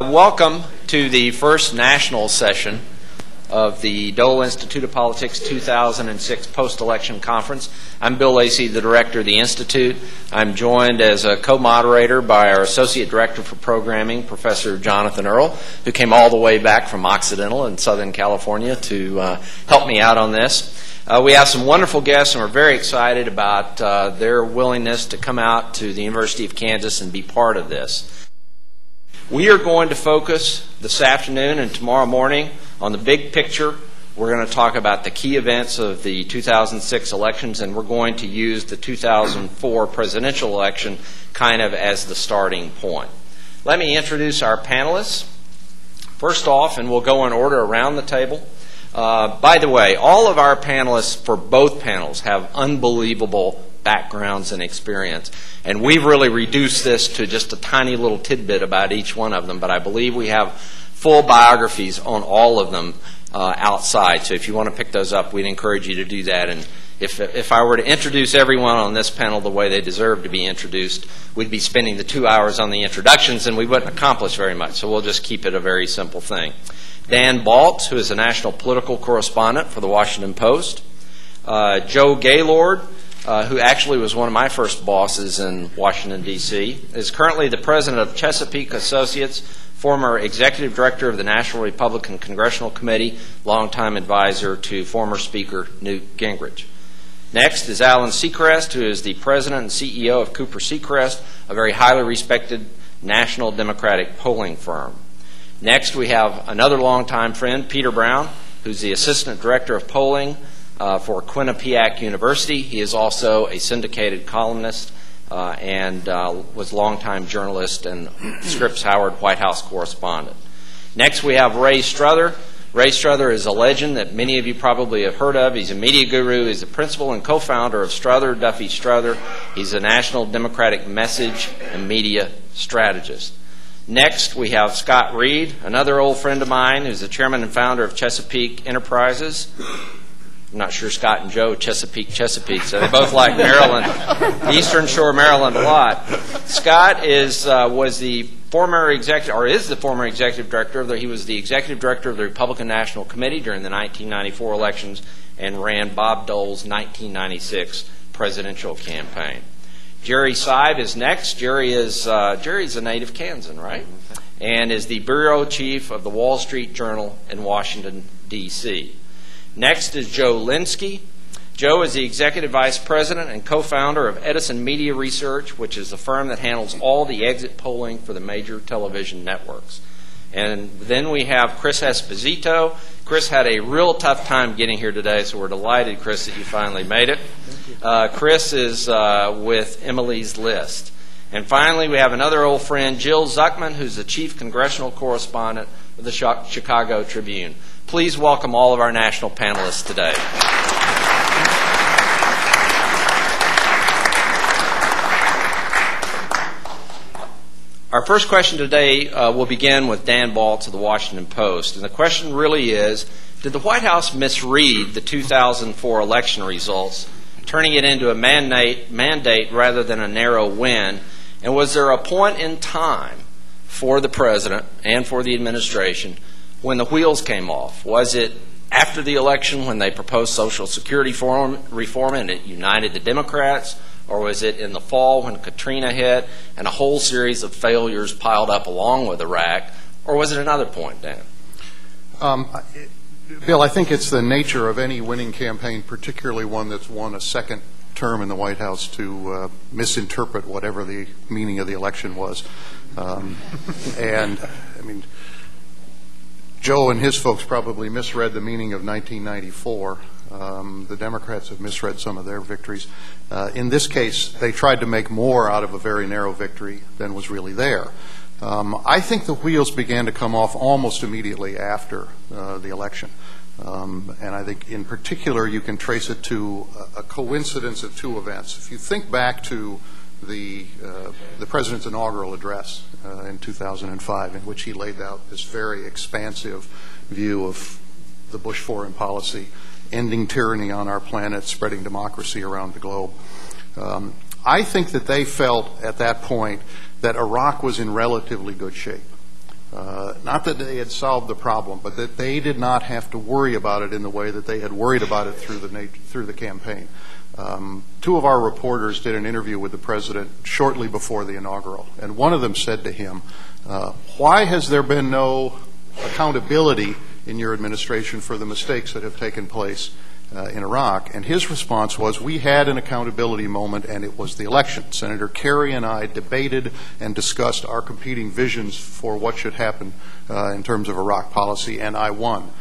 Welcome to the first national session of the Dole Institute of Politics 2006 Post-Election Conference. I'm Bill Lacey, the director of the Institute. I'm joined as a co-moderator by our Associate Director for Programming, Professor Jonathan Earl, who came all the way back from Occidental in Southern California to help me out on this. We have some wonderful guests, and we're very excited about their willingness to come out to the University of Kansas and be part of this. We are going to focus this afternoon and tomorrow morning on the big picture. We're going to talk about the key events of the 2006 elections, and we're going to use the 2004 presidential election kind of as the starting point. Let me introduce our panelists. First off, and we'll go in order around the table. By the way, all of our panelists for both panels have unbelievable backgrounds and experience. And we've really reduced this to just a tiny little tidbit about each one of them, but I believe we have full biographies on all of them outside. So if you want to pick those up, we'd encourage you to do that. And if I were to introduce everyone on this panel the way they deserve to be introduced, we'd be spending the 2 hours on the introductions and we wouldn't accomplish very much. So we'll just keep it a very simple thing. Dan Baltz, who is a national political correspondent for the Washington Post. Joe Gaylord, who actually was one of my first bosses in Washington, D.C., is currently the president of Chesapeake Associates, former executive director of the National Republican Congressional Committee, longtime advisor to former Speaker Newt Gingrich. Next is Alan Seacrest, who is the president and CEO of Cooper Seacrest, a very highly respected national Democratic polling firm. Next, we have another longtime friend, Peter Brown, who's the assistant director of polling for Quinnipiac University. He is also a syndicated columnist and was a longtime journalist and Scripps Howard White House correspondent. Next, we have Ray Struther. Ray Struther is a legend that many of you probably have heard of. He's a media guru. He's the principal and co-founder of Struther, Duffy Struther. He's a national Democratic message and media strategist. Next, we have Scott Reed, another old friend of mine, who's the chairman and founder of Chesapeake Enterprises. I'm not sure Scott and Joe Chesapeake, so they both like Maryland, Eastern Shore, Maryland a lot. Scott was the former executive, or is the former executive director he was the executive director of the Republican National Committee during the 1994 elections and ran Bob Dole's 1996 presidential campaign. Jerry Seib is next. Jerry's a native Kansan, right? And is the bureau chief of the Wall Street Journal in Washington, D.C. Next is Joe Linsky. Joe is the executive vice president and co-founder of Edison Media Research, which is the firm that handles all the exit polling for the major television networks. And then we have Chris Esposito. Chris had a real tough time getting here today, so we're delighted, Chris, that you finally made it. Chris is with Emily's List. And finally, we have another old friend, Jill Zuckman, who's the chief congressional correspondent of the Chicago Tribune. Please welcome all of our national panelists today. Our first question today will begin with Dan Baltz of the Washington Post. And the question really is, did the White House misread the 2004 election results, turning it into a mandate rather than a narrow win? And was there a point in time for the president and for the administration when the wheels came off? Was it after the election when they proposed Social Security reform and it united the Democrats? Or was it in the fall when Katrina hit and a whole series of failures piled up along with Iraq? Or was it another point, Dan? Bill, I think it's the nature of any winning campaign, particularly one that's won a second term in the White House, to misinterpret whatever the meaning of the election was. And, I mean, Joe and his folks probably misread the meaning of 1994. The Democrats have misread some of their victories. In this case, they tried to make more out of a very narrow victory than was really there. I think the wheels began to come off almost immediately after the election. And I think in particular you can trace it to a coincidence of two events. If you think back to the President's inaugural address in 2005, in which he laid out this very expansive view of the Bush foreign policy, ending tyranny on our planet, spreading democracy around the globe. I think that they felt at that point that Iraq was in relatively good shape. Not that they had solved the problem, but that they did not have to worry about it in the way that they had worried about it through the campaign. Two of our reporters did an interview with the president shortly before the inaugural, and one of them said to him, why has there been no accountability in your administration for the mistakes that have taken place in Iraq? And his response was, we had an accountability moment, and it was the election. Senator Kerry and I debated and discussed our competing visions for what should happen in terms of Iraq policy, and I won.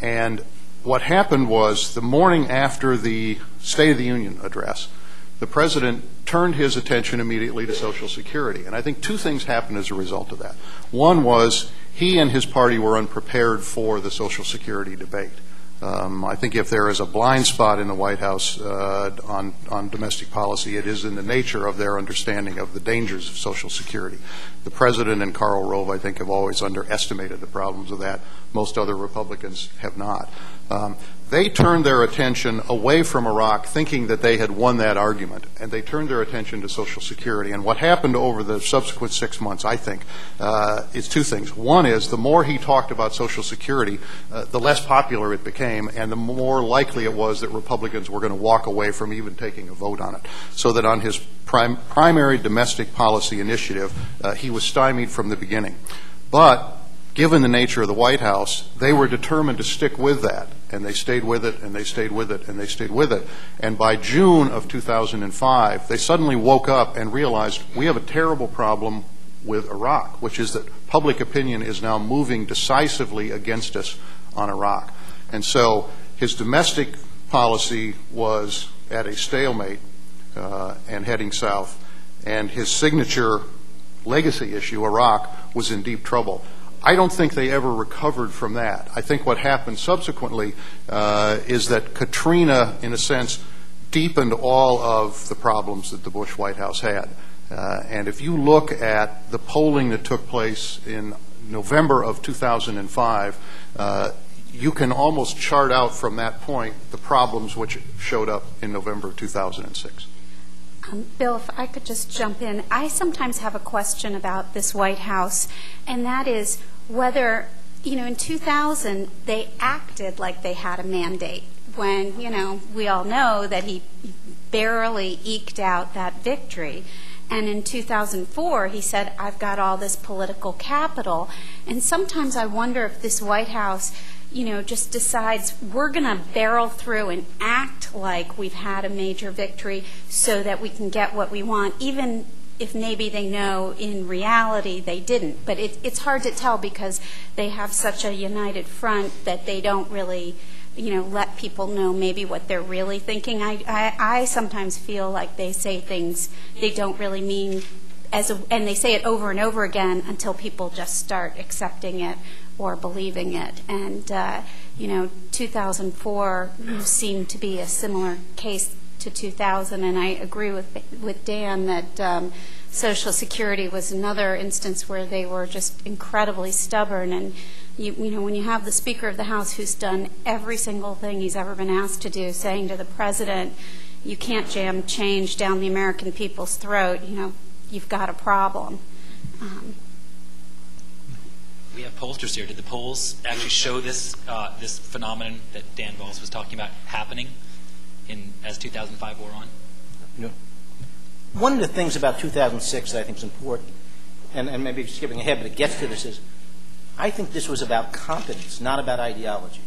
And what happened was, the morning after the State of the Union address, the president turned his attention immediately to Social Security. And I think two things happened as a result of that. One was he and his party were unprepared for the Social Security debate. I think if there is a blind spot in the White House on domestic policy, it is in the nature of their understanding of the dangers of Social Security. The President and Karl Rove, I think, have always underestimated the problems of that. Most other Republicans have not. They turned their attention away from Iraq thinking that they had won that argument, and they turned their attention to Social Security. And what happened over the subsequent 6 months, I think, is two things. One is the more he talked about Social Security, the less popular it became, and the more likely it was that Republicans were going to walk away from even taking a vote on it. So that on his primary domestic policy initiative, he was stymied from the beginning. But given the nature of the White House, they were determined to stick with that, and they stayed with it, and they stayed with it, and they stayed with it. And by June of 2005, they suddenly woke up and realized we have a terrible problem with Iraq, which is that public opinion is now moving decisively against us on Iraq. And so his domestic policy was at a stalemate and heading south, and his signature legacy issue, Iraq, was in deep trouble. I don't think they ever recovered from that. I think what happened subsequently is that Katrina, in a sense, deepened all of the problems that the Bush White House had. And if you look at the polling that took place in November of 2005, you can almost chart out from that point the problems which showed up in November of 2006. Bill, if I could just jump in. I sometimes have a question about this White House, and that is whether, in 2000, they acted like they had a mandate when, we all know that he barely eked out that victory. And in 2004, he said, I've got all this political capital. And sometimes I wonder if this White House, just decides we're going to barrel through and act like we've had a major victory so that we can get what we want, even if maybe they know in reality they didn't. But it's hard to tell because they have such a united front that they don't really, let people know maybe what they're really thinking. I sometimes feel like they say things they don't really mean, and they say it over and over again until people just start accepting it or believing it. And, 2004 seemed to be a similar case to 2000, and I agree with Dan that Social Security was another instance where they were just incredibly stubborn. And, when you have the Speaker of the House who's done every single thing he's ever been asked to do, saying to the President, you can't jam change down the American people's throat, you've got a problem. We have pollsters here. Did the polls actually show this this phenomenon that Dan Bowles was talking about happening as 2005 wore on? No. One of the things about 2006 that I think is important, and maybe skipping ahead, but it gets to this, is I think this was about competence, not about ideology.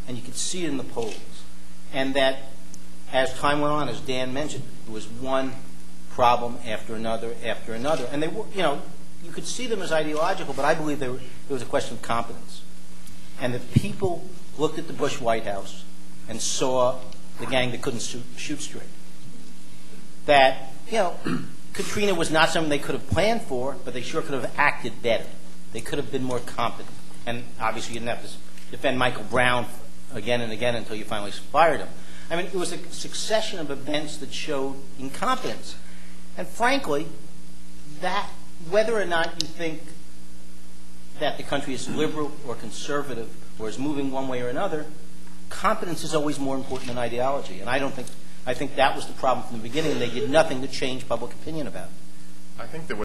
And you could see it in the polls. And that as time went on, as Dan mentioned, there was one problem after another after another. And they were, you could see them as ideological, but I believe there was a question of competence. And that people looked at the Bush White House and saw the gang that couldn't shoot straight. That, Katrina was not something they could have planned for, but they sure could have acted better. They could have been more competent. And obviously you didn't have to defend Michael Brown again and again until you finally fired him. I mean, it was a succession of events that showed incompetence. And frankly, that whether or not you think that the country is liberal or conservative or is moving one way or another, competence is always more important than ideology. And I think that was the problem from the beginning. They did nothing to change public opinion about it. I think there was